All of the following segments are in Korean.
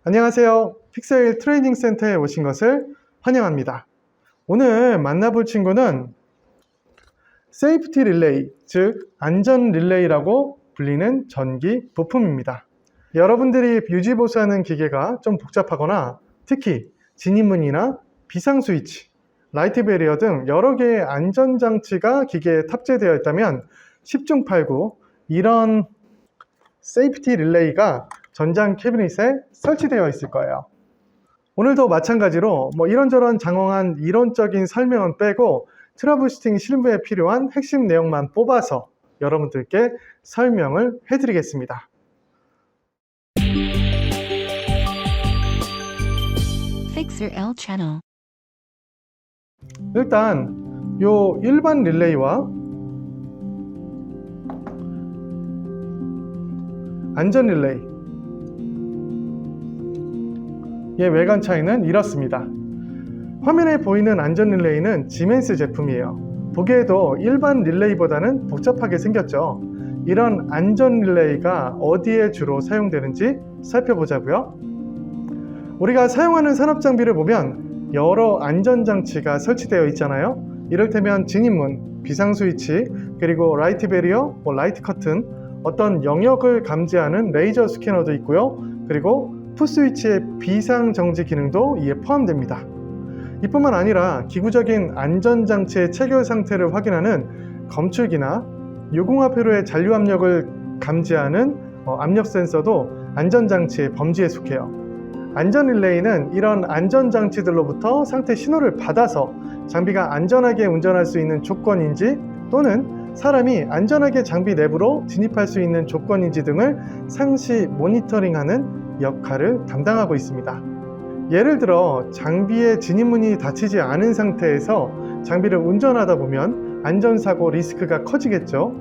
안녕하세요. 픽셀 트레이닝 센터에 오신 것을 환영합니다. 오늘 만나볼 친구는 세이프티 릴레이, 즉 안전 릴레이라고 불리는 전기 부품입니다. 여러분들이 유지보수하는 기계가 좀 복잡하거나 특히 진입문이나 비상 스위치, 라이트 베리어 등 여러 개의 안전장치가 기계에 탑재되어 있다면 10중 8구 이런 세이프티 릴레이가 전장 캐비닛에 설치되어 있을 거예요. 오늘도 마찬가지로 이런저런 장황한 이론적인 설명은 빼고 트러블슈팅 실무에 필요한 핵심 내용만 뽑아서 여러분들께 설명을 해드리겠습니다. Fixer L Channel. 일단 요 일반 릴레이와 안전 릴레이 의 외관 차이는 이렇습니다. 화면에 보이는 안전 릴레이는 지멘스 제품이에요. 보기에도 일반 릴레이보다는 복잡하게 생겼죠. 이런 안전 릴레이가 어디에 주로 사용되는지 살펴보자고요. 우리가 사용하는 산업 장비를 보면 여러 안전장치가 설치되어 있잖아요. 이를테면 진입문, 비상 스위치, 그리고 라이트 베리어, 라이트 커튼, 어떤 영역을 감지하는 레이저 스캐너도 있고요. 그리고 풋스위치의 비상정지 기능도 이에 포함됩니다. 이뿐만 아니라 기구적인 안전장치의 체결 상태를 확인하는 검출기나 유공화폐로의 잔류압력을 감지하는 압력 센서도 안전장치의 범주에 속해요. 안전 릴레이는 이런 안전장치들로부터 상태 신호를 받아서 장비가 안전하게 운전할 수 있는 조건인지 또는 사람이 안전하게 장비 내부로 진입할 수 있는 조건인지 등을 상시 모니터링하는 역할을 담당하고 있습니다. 예를 들어 장비의 진입문이 닫히지 않은 상태에서 장비를 운전하다 보면 안전사고 리스크가 커지겠죠.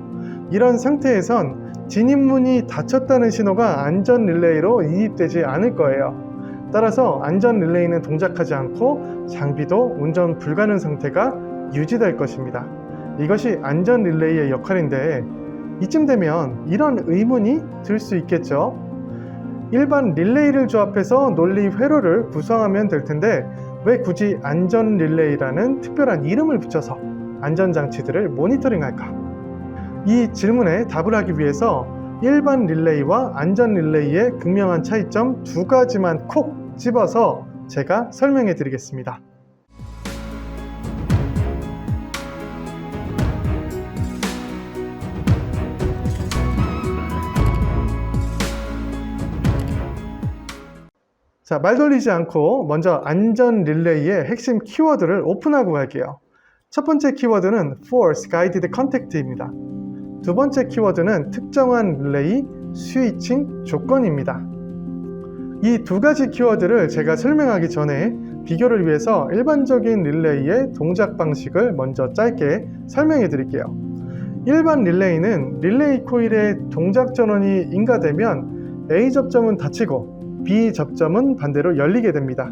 이런 상태에선 진입문이 닫혔다는 신호가 안전 릴레이로 인입되지 않을 거예요. 따라서 안전 릴레이는 동작하지 않고 장비도 운전 불가능 상태가 유지될 것입니다. 이것이 안전 릴레이의 역할인데 이쯤 되면 이런 의문이 들 수 있겠죠. 일반 릴레이를 조합해서 논리 회로를 구성하면 될 텐데 왜 굳이 안전 릴레이라는 특별한 이름을 붙여서 안전장치들을 모니터링할까? 이 질문에 답을 하기 위해서 일반 릴레이와 안전 릴레이의 극명한 차이점 두 가지만 콕 집어서 제가 설명해 드리겠습니다. 자, 말 돌리지 않고 먼저 안전 릴레이의 핵심 키워드를 오픈하고 갈게요. 첫 번째 키워드는 Force Guided Contact입니다. 두 번째 키워드는 특정한 릴레이 스위칭 조건입니다. 이 두 가지 키워드를 제가 설명하기 전에 비교를 위해서 일반적인 릴레이의 동작 방식을 먼저 짧게 설명해 드릴게요. 일반 릴레이는 릴레이 코일의 동작 전원이 인가되면 A 접점은 닫히고 B 접점은 반대로 열리게 됩니다.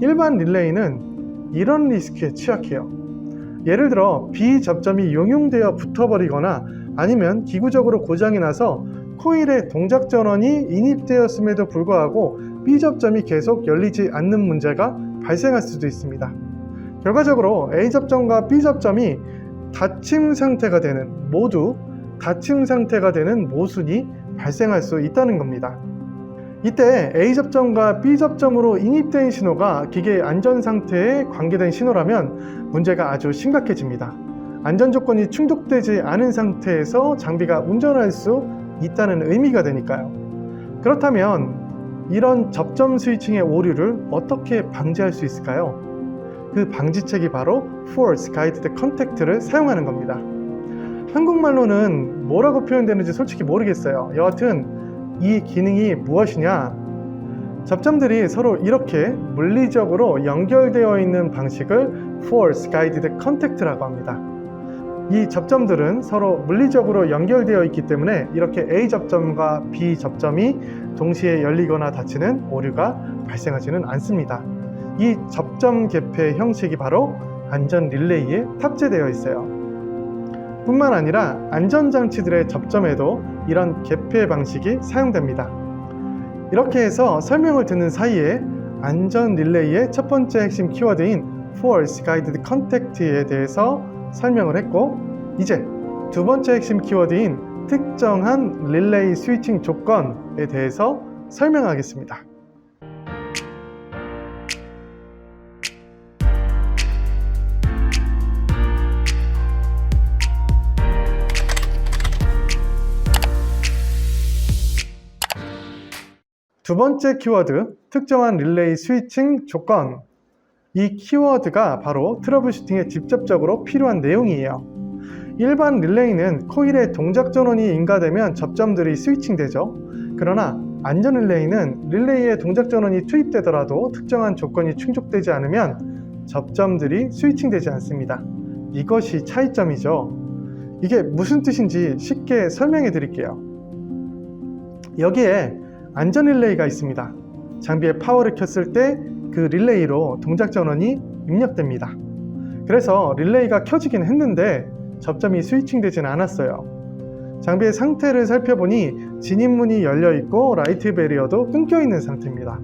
일반 릴레이는 이런 리스크에 취약해요. 예를 들어 B 접점이 용융되어 붙어버리거나 아니면 기구적으로 고장이 나서 코일에 동작 전원이 인입되었음에도 불구하고 B 접점이 계속 열리지 않는 문제가 발생할 수도 있습니다. 결과적으로 A 접점과 B 접점이 닫힘 상태가 되는 모순이 발생할 수 있다는 겁니다. 이때 A 접점과 B 접점으로 인입된 신호가 기계의 안전 상태에 관계된 신호라면 문제가 아주 심각해집니다. 안전 조건이 충족되지 않은 상태에서 장비가 운전할 수 있다는 의미가 되니까요. 그렇다면 이런 접점 스위칭의 오류를 어떻게 방지할 수 있을까요? 그 방지책이 바로 Force Guided Contact를 사용하는 겁니다. 한국말로는 뭐라고 표현되는지 솔직히 모르겠어요. 여하튼 이 기능이 무엇이냐? 접점들이 서로 이렇게 물리적으로 연결되어 있는 방식을 Force Guided Contact라고 합니다. 이 접점들은 서로 물리적으로 연결되어 있기 때문에 이렇게 A 접점과 B 접점이 동시에 열리거나 닫히는 오류가 발생하지는 않습니다. 이 접점 개폐 형식이 바로 안전 릴레이에 탑재되어 있어요. 뿐만 아니라 안전장치들의 접점에도 이런 개폐 방식이 사용됩니다. 이렇게 해서 설명을 듣는 사이에 안전 릴레이의 첫 번째 핵심 키워드인 Force Guided Contact에 대해서 설명을 했고, 이제 두 번째 핵심 키워드인 특정한 릴레이 스위칭 조건에 대해서 설명하겠습니다. 두 번째 키워드, 특정한 릴레이 스위칭 조건. 이 키워드가 바로 트러블 슈팅에 직접적으로 필요한 내용이에요. 일반 릴레이는 코일의 동작 전원이 인가되면 접점들이 스위칭되죠. 그러나 안전 릴레이는 릴레이에 동작 전원이 투입되더라도 특정한 조건이 충족되지 않으면 접점들이 스위칭되지 않습니다. 이것이 차이점이죠. 이게 무슨 뜻인지 쉽게 설명해 드릴게요. 여기에 안전 릴레이가 있습니다. 장비에 파워를 켰을 때 그 릴레이로 동작 전원이 입력됩니다. 그래서 릴레이가 켜지긴 했는데 접점이 스위칭되지는 않았어요. 장비의 상태를 살펴보니 진입문이 열려 있고 라이트 베리어도 끊겨 있는 상태입니다.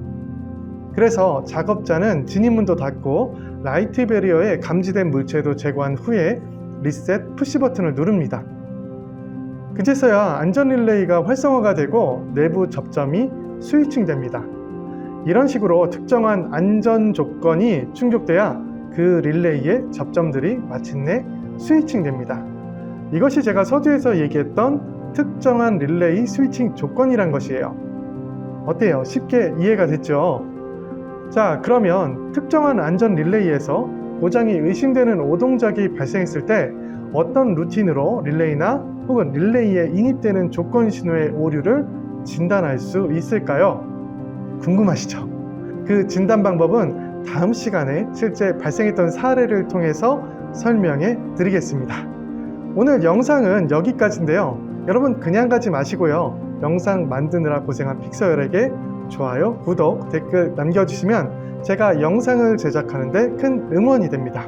그래서 작업자는 진입문도 닫고 라이트 베리어에 감지된 물체도 제거한 후에 리셋 푸시 버튼을 누릅니다. 그제서야 안전 릴레이가 활성화가 되고 내부 접점이 스위칭됩니다. 이런 식으로 특정한 안전 조건이 충족돼야 그 릴레이의 접점들이 마침내 스위칭됩니다. 이것이 제가 서두에서 얘기했던 특정한 릴레이 스위칭 조건이란 것이에요. 어때요? 쉽게 이해가 됐죠? 자, 그러면 특정한 안전 릴레이에서 고장이 의심되는 오동작이 발생했을 때 어떤 루틴으로 릴레이나 혹은 릴레이에 인입되는 조건 신호의 오류를 진단할 수 있을까요? 궁금하시죠? 그 진단 방법은 다음 시간에 실제 발생했던 사례를 통해서 설명해 드리겠습니다. 오늘 영상은 여기까지인데요. 여러분 그냥 가지 마시고요. 영상 만드느라 고생한 픽서열에게 좋아요, 구독, 댓글 남겨주시면 제가 영상을 제작하는 데 큰 응원이 됩니다.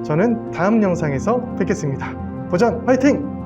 저는 다음 영상에서 뵙겠습니다. 도전 화이팅!